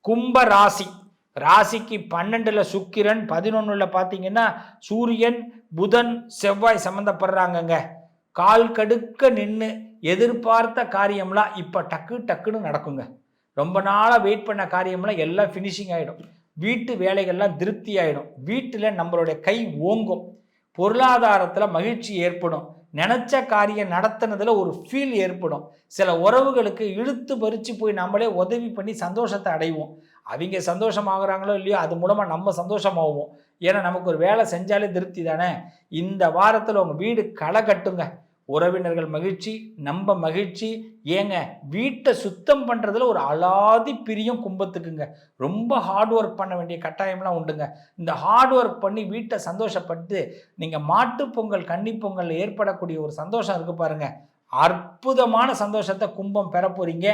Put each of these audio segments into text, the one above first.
கும்ப ராசி, ராசிக்கு 12ல் சுக்கிரன், 11ல் பார்த்தீங்கன்னா சூரியன், புதன், செவ்வாய் சம்மந்தப்படுறாங்கங்க. கால் கடுக்க நின்று எதிர்பார்த்த காரியம்லாம் இப்போ டக்கு டக்குன்னு நடக்குங்க. ரொம்ப நாளாக வெயிட் பண்ண காரியம்லாம் எல்லாம் ஃபினிஷிங் ஆகிடும். வீட்டு வேலைகள்லாம் திருப்தி ஆகிடும். வீட்டில் நம்மளுடைய கை ஓங்கும். பொருளாதாரத்தில் மகிழ்ச்சி ஏற்படும். நினச்ச காரியம் நடத்தினதில் ஒரு ஃபீல் ஏற்படும். சில உறவுகளுக்கு இழுத்து பறித்து போய் நம்மளே உதவி பண்ணி சந்தோஷத்தை அடைவோம். அவங்க சந்தோஷமாகறாங்களோ இல்லையோ, அது மூலமாக நம்ம சந்தோஷமாகுவோம். ஏன்னா நமக்கு ஒரு வேலை செஞ்சாலே திருப்தி தானே. இந்த வாரத்தில் உங்கள் வீடு களை கட்டுங்க. உறவினர்கள் மகிழ்ச்சி, நம்ம மகிழ்ச்சி. ஏங்க, வீட்டை சுத்தம் பண்ணுறதுல ஒரு அலாதி பிரியம் கும்பத்துக்குங்க. ரொம்ப ஹார்ட் ஒர்க் பண்ண வேண்டிய கட்டாயம்லாம் உண்டுங்க. இந்த ஹார்ட் ஒர்க் பண்ணி வீட்டை சந்தோஷப்பட்டு நீங்கள் மாட்டுப் பொங்கல், கன்னி பொங்கலில் ஏற்படக்கூடிய ஒரு சந்தோஷம் இருக்குது பாருங்கள். அற்புதமான சந்தோஷத்தை கும்பம் பெற போகிறீங்க.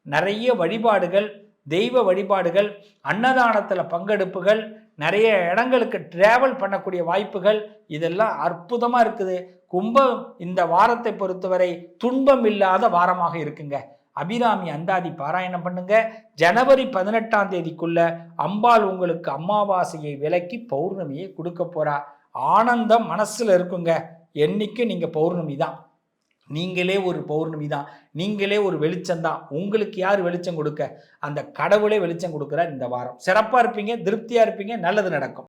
நிறைய வழிபாடுகள், தெய்வ வழிபாடுகள், அன்னதானத்தில் பங்கெடுப்புகள், நிறைய இடங்களுக்கு டிராவல் பண்ணக்கூடிய வாய்ப்புகள், இதெல்லாம் அற்புதமாக இருக்குது. கும்பம் இந்த வாரத்தை பொறுத்தவரை துன்பம் இல்லாத வாரமாக இருக்குங்க. அபிராமி அந்தாதி பாராயணம் பண்ணுங்க. ஜனவரி 18ஆம் தேதிக்குள்ள அம்பாள் உங்களுக்கு அமாவாசையை விலக்கி பௌர்ணமியை கொடுக்க போறா. ஆனந்தம் மனசுல இருக்குங்க. என்னைக்கு நீங்க பௌர்ணமி தான், நீங்களே ஒரு பௌர்ணமி தான், நீங்களே ஒரு வெளிச்சம் தான். உங்களுக்கு யார் வெளிச்சம் கொடுக்க? அந்த கடவுளே வெளிச்சம் கொடுக்குறார். இந்த வாரம் சிறப்பாக இருப்பீங்க, திருப்தியாக இருப்பீங்க, நல்லது நடக்கும்.